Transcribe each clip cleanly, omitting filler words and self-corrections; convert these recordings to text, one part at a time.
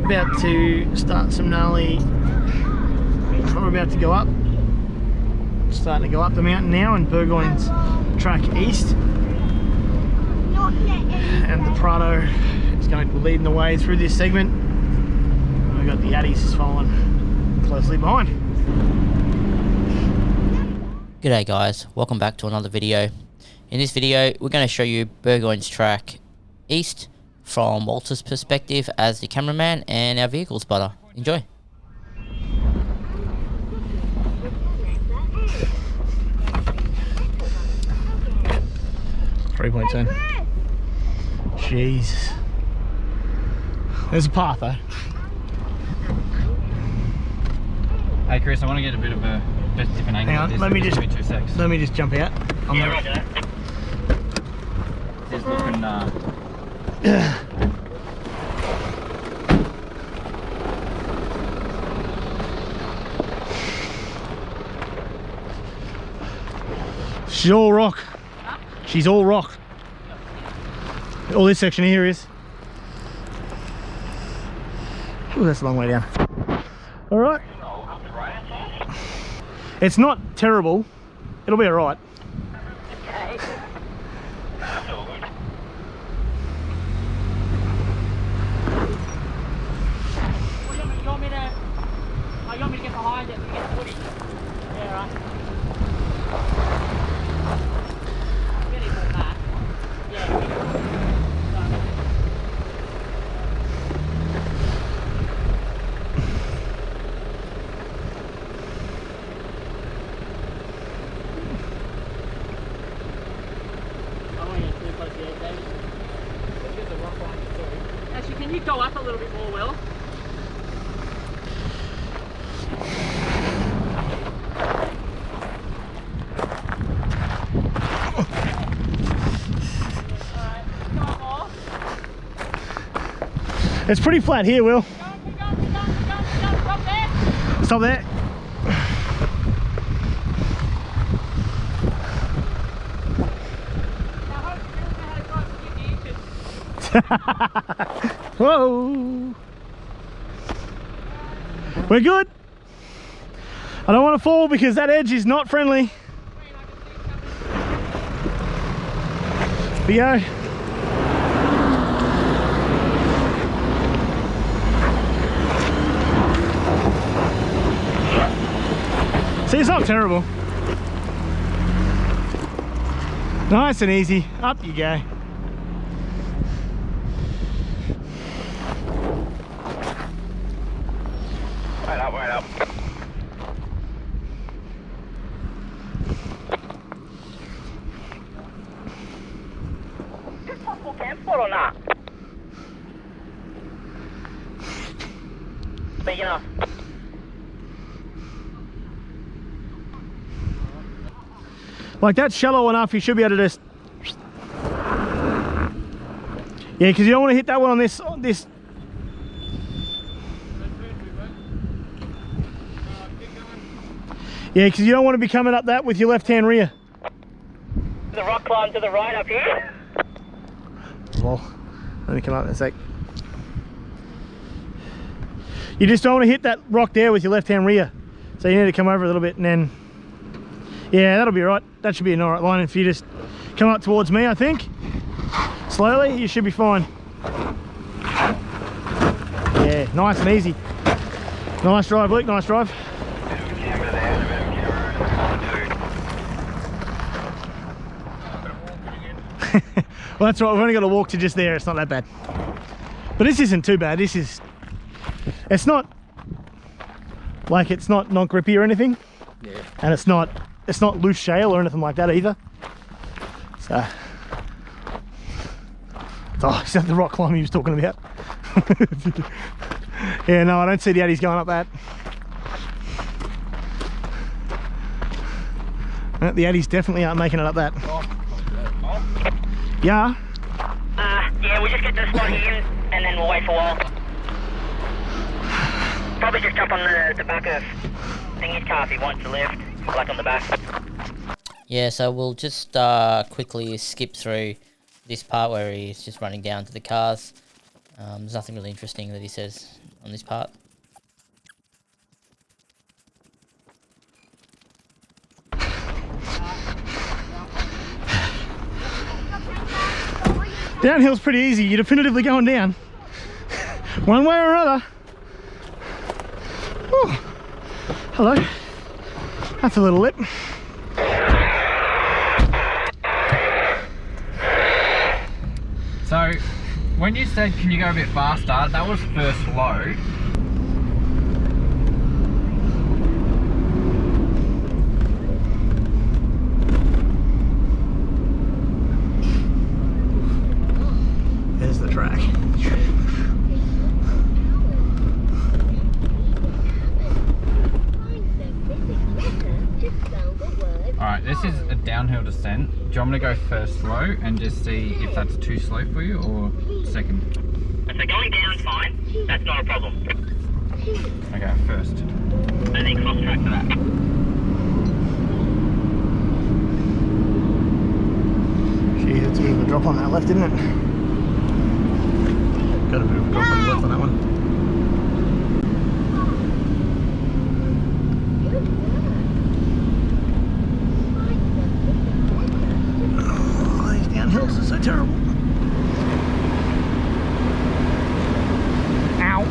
about to start some gnarly. We're about to go up. Starting to go up the mountain now, and Burgoyne's track east. And the Prado is going to be leading the way through this segment. And we've got the Addies following closely behind. G'day guys, welcome back to another video. In this video we're going to show you Burgoyne's track east from Walter's perspective as the cameraman and our vehicle spotter. Enjoy. .10. Jesus. There's a path though. Hey Chris, I want to get a bit of a different angle. Hang on, this, let me just give me 2 secs. Let me just jump out. Yeah, roger that. Just looking She's all rock. Huh? She's all rock. All this section here is. Ooh, that's a long way down. All right. It's not terrible. It'll be all right. Okay. That's all good. You want me to get behind it and get the footage? Yeah, right. Get it more back. Yeah. Actually, can you go up a little bit more, Will? It's pretty flat here, Will. Keep going, stop there! Stop there. Whoa! We're good. I don't want to fall because that edge is not friendly. Here we go. See, it's not terrible. Nice and easy. Up you go. Wait up. Is this possible camp spot or not? Big enough. Like, that's shallow enough, you should be able to just... Yeah, because you don't want to hit that one on this... Yeah, because you don't want to be coming up that with your left-hand rear. The rock climb to the right up here. Well, let me come up in a sec. You just don't want to hit that rock there with your left-hand rear. So you need to come over a little bit and then... Yeah, that'll be right. That should be an alright line. If you just come up towards me, I think. Slowly, you should be fine. Yeah, nice and easy. Nice drive, Luke, nice drive. Well, that's right, we've only got to walk to just there, it's not that bad. But this isn't too bad, this is... It's not... Like, it's not grippy or anything. Yeah. And it's not loose shale or anything like that either. So... Oh, is that the rock climb he was talking about? Yeah, no, I don't see the Addies going up that. No, the Addies definitely aren't making it up that. Yeah? Yeah, we'll just get to the spot here and then we'll wait for a while. Probably just jump on the back of Thingy's car if he wants to lift, like on the back. Yeah, so we'll just quickly skip through this part where he's just running down to the cars. There's nothing really interesting that he says on this part. Downhill's pretty easy. You're definitively going down. One way or another. Whew. Hello. That's a little lip. So, when you said, can you go a bit faster, that was first load. There's the track. Alright, this is a downhill descent. Do you want me to go first slow and just see if that's too slow for you, or second? So going down's fine. That's not a problem. Okay, first. And then cross track for that. Gee, that's a bit of a drop on that left, isn't it? Got a bit of a drop on the left on that one. Oh, these downhills are so terrible. Ow.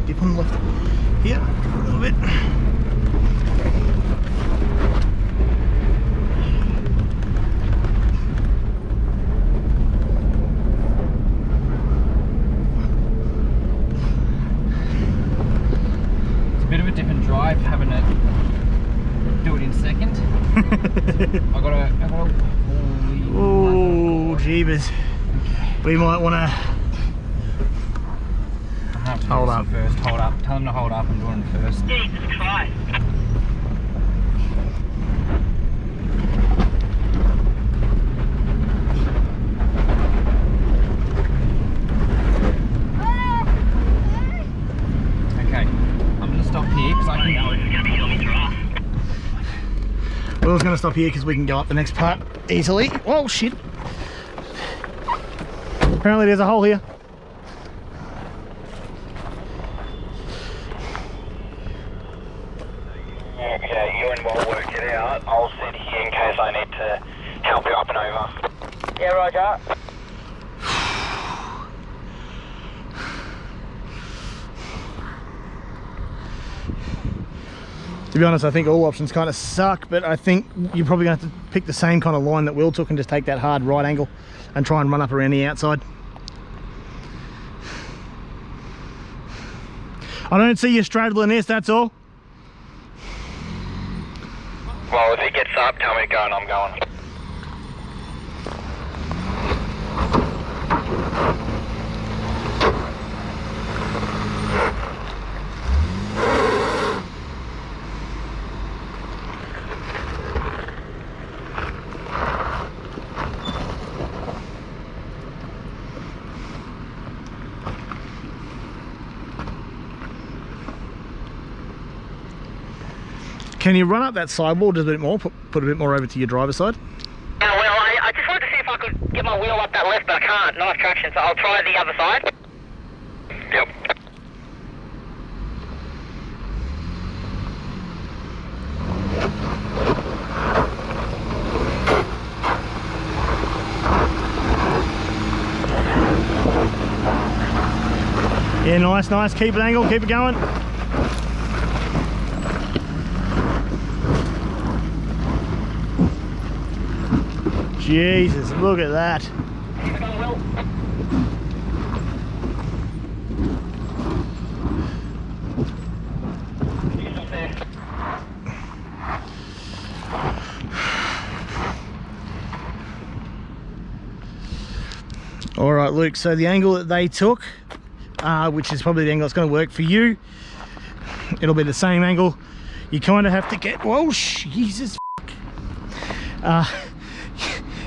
Dip on the left here, a little bit. It's a bit of a different drive having it do it in second. I gotta Oh, jeebus. We might want to hold up first. Hold up. Tell them to hold up. I'm doing it first. Jesus Christ. Okay. I'm gonna stop here because I Oh, can. this is going to be really rough. Will's going to stop here because we can go up the next part easily. Oh shit. Apparently there's a hole here. Yeah, you and Will work it out. I'll sit here in case I need to help you up and over. Yeah, Roger. To be honest, I think all options kind of suck, but I think you're probably going to have to pick the same kind of line that Will took and just take that hard right angle and try and run up around the outside. I don't see you straddling this, that's all. Well, if it gets up, tell me to go and I'm going. Can you run up that sidewall just a bit more, put a bit more over to your driver's side? Yeah, well, I just wanted to see if I could get my wheel up that left, but I can't. Nice traction, so I'll try the other side. Yep. Yeah, nice, nice. Keep it angled, keep it going. Jesus, look at that. Luke. So the angle that they took, which is probably the angle that's going to work for you, it'll be the same angle. You kind of have to get, whoa, Jesus,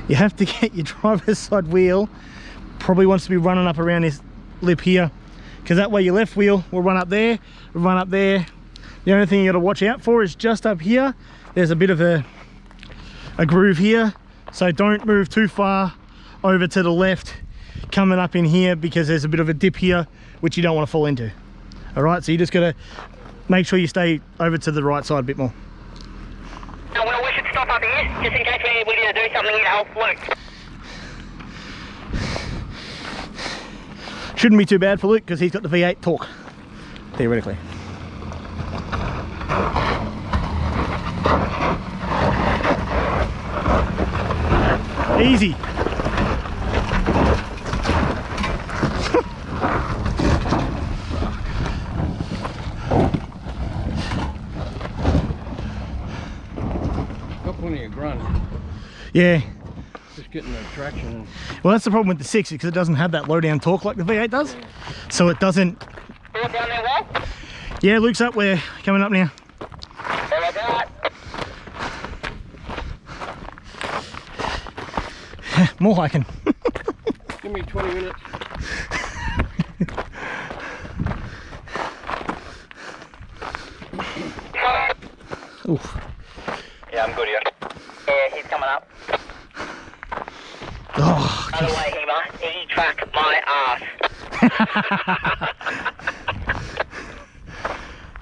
you have to get your driver's side wheel, probably wants to be running up around this lip here, because that way your left wheel will run up there, run up there. The only thing you got to watch out for is just up here, there's a bit of a groove here, so don't move too far over to the left coming up in here, because there's a bit of a dip here which you don't want to fall into. All right, so you just got to make sure you stay over to the right side a bit more. Now, well, we should stop up here, just in case we need to do something here to help Luke. Shouldn't be too bad for Luke because he's got the V8 torque, theoretically. Easy. Got plenty of grunt. Yeah. Just getting the traction. Well, that's the problem with the 60 because it doesn't have that low down torque like the V8 does. So it doesn't. Down there, well? Yeah, Luke's up. We're coming up now. More hiking. Give me 20 minutes. Oof. Yeah, I'm good here. Yeah, he's coming up. Oh, By the way, he tracked my ass.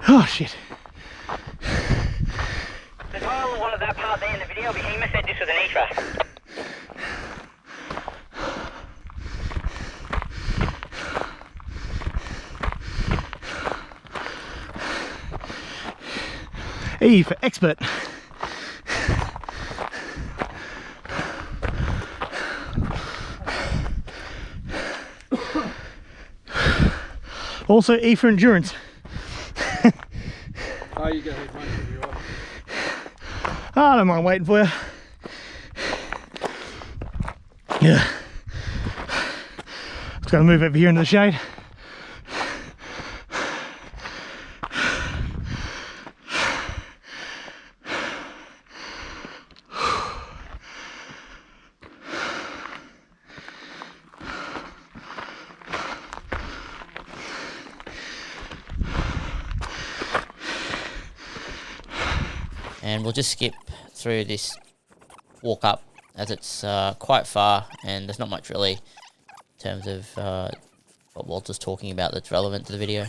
oh shit. The title wanted that part there in the video, but Hema said this was an E-track. E for expert. Also E for endurance. Oh, you go ahead, mate. You're right. I don't mind waiting for you. Yeah. Just gotta move over here into the shade. And we'll just skip through this walk up as it's quite far and there's not much really in terms of what Walter's talking about that's relevant to the video.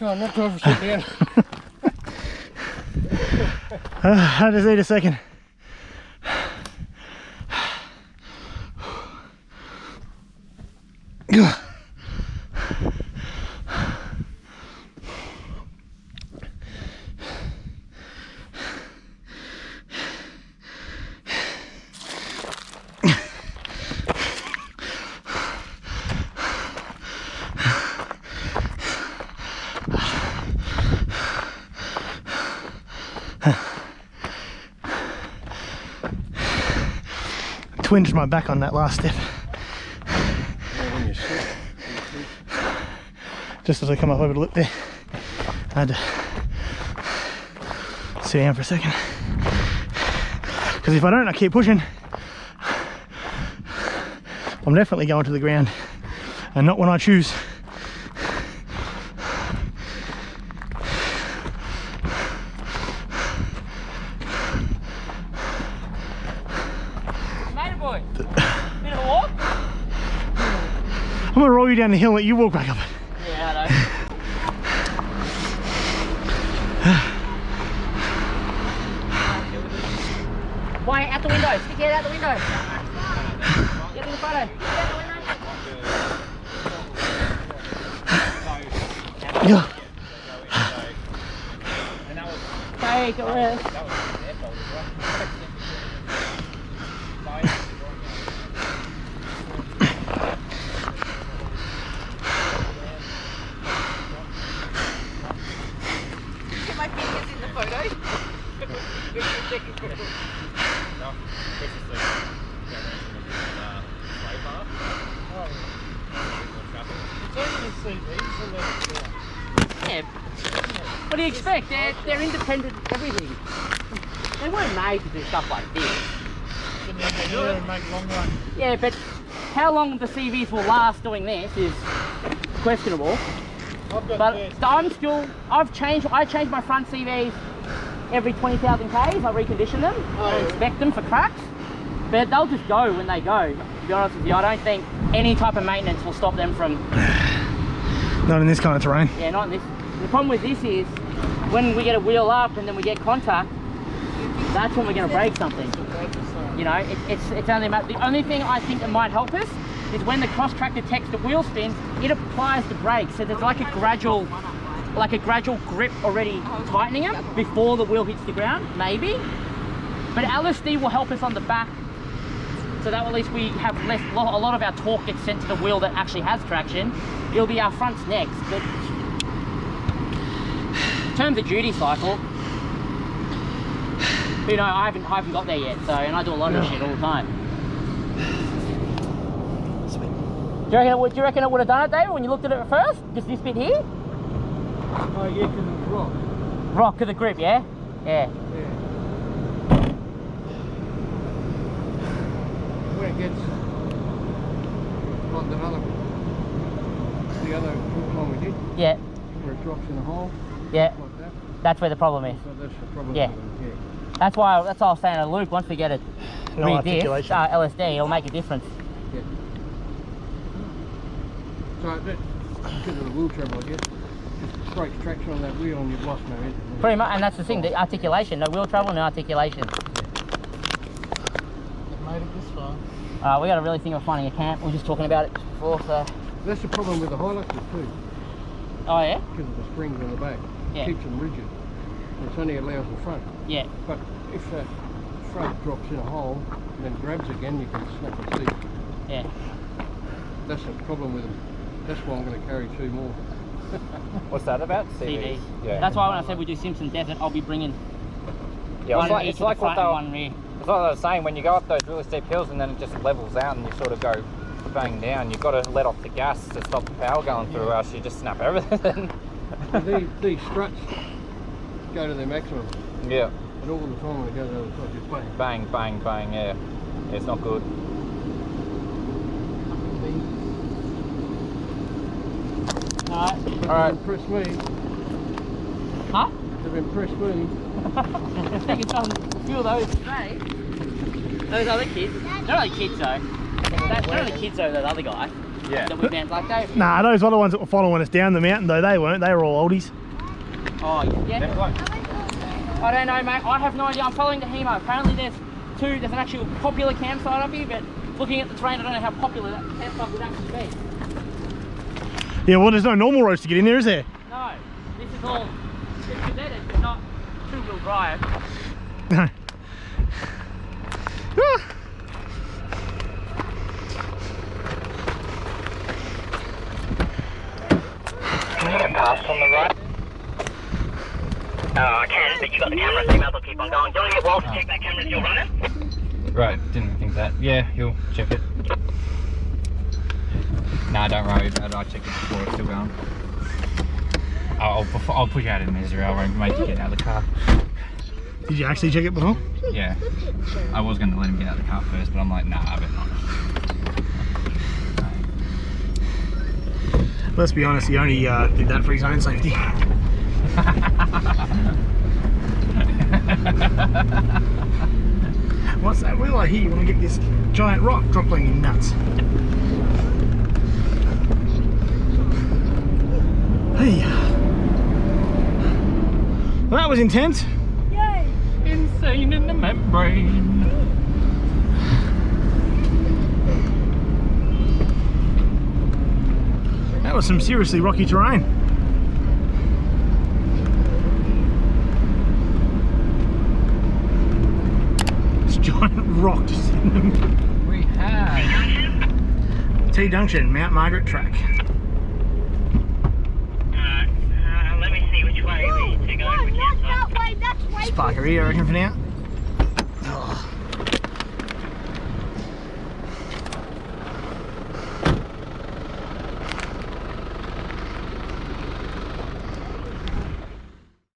Oh, not time for sit down. I just need a second. Twinged my back on that last step. Just as I come up over the lip there, I had to sit down for a second. Because if I don't, I keep pushing, I'm definitely going to the ground, and not when I choose. Mate, boy. Bit of a walk? I'm gonna roll you down the hill and let you walk back up it. Yeah, I know. Why, out the window. Stick your head out the window. Get in the photo. Get out the window. Yeah. Take a rest. Get my fingers in the photo. Yeah. What do you expect? They're independent of everything. They weren't made to do stuff like this. Yeah, but how long the CVs will last doing this is questionable. But I change my front CVs every 20,000 Ks. I recondition them, I inspect them for cracks, but they'll just go when they go. To be honest with you, I don't think any type of maintenance will stop them from... Not in this kind of terrain. Yeah, not in this. The problem with this is, when we get a wheel up and then we get contact, that's when we're going to break something. You know, it's only the only thing I think that might help us is when the cross-track detects the wheel spin, it applies the brake. So there's like a gradual grip already tightening it before the wheel hits the ground, maybe. But LSD will help us on the back, so that at least we have a lot of our torque gets sent to the wheel that actually has traction. It'll be our fronts next. But in terms of duty cycle, you know, I haven't got there yet. So, and I do a lot of this shit all the time. Do you reckon it would have done it, David, when you looked at it at first? Just this bit here? Oh yeah, because it's rock. Rock to the grip, yeah? Yeah. When it gets like the other one we did, Yeah. where it drops in a hole, Yeah. like that. That's where the problem is. So that's the problem. Yeah. with it, That's why I was saying to Luke, once we get it No articulation. LSD, it'll make a difference. yeah. So that, because of the wheel travel, I guess, just breaks traction on that wheel and you've lost no engine. Pretty much, and that's the thing, the articulation. No wheel travel, no articulation. Made it this far. We got to really think of finding a camp. We were just talking about it before, so... That's the problem with the Hiluxes too, Oh, yeah? because of the springs on the back. Yeah. Keeps them rigid. And it's only allows the front. Yeah. But if that front drops in a hole and then grabs again, you can snap the seat. Yeah. That's the problem with them. That's why I'm going to carry two more. What's that about? CVs. Yeah. That's why when I said we do Simpson Desert, I'll be bringing Yeah, one it's each like at the what front and one rear. it's like I was saying, when you go up those really steep hills and then it just levels out and you sort of go bang down, you've got to let off the gas to stop the power going through, or else you just snap everything. These struts go to their maximum, Yeah. and all the time when it goes over the top, just bang. Bang, bang, bang, yeah. It's not good. Alright. They've impressed me. Huh? They've impressed me. You can tell them a few of those today. Those other kids. They're not really kids though. They're not the kids though, that other guy. Yeah. That we banned like Dave. Nah, those other ones that were following us down the mountain though, they weren't. They were all oldies. Oh, yeah. I don't know, mate. I have no idea. I'm following the Hemo. Apparently there's an actual popular campsite up here, but looking at the terrain, I don't know how popular that campsite would actually be. Yeah, well, there's no normal roads to get in there, is there? No, this is all gazetted, but not two-wheel drive. No. Can you get past on the right? I can, but you got the camera, so you might as well keep on going. Do you want to get Walt to check that camera as you're running? Right, didn't think that. Yeah, he'll check it. Nah, don't worry about it. I checked it before. It's still going. I'll push you out of misery. I won't make you get out of the car. Did you actually check it before? Yeah. I was going to let him get out of the car first, but I'm like, nah, I bet not. Let's be honest, he only did that for his own safety. What's that wheel I hear? You want to get this giant rock dropping in nuts? Hey. Well, that was intense. Yay! Insane in the membrane. That was some seriously rocky terrain. This giant rock just in the middle. We have T-Junction, Mount Margaret track. Let me see which way we need to go. No, not that way, that's way Just park her here, I reckon, for now.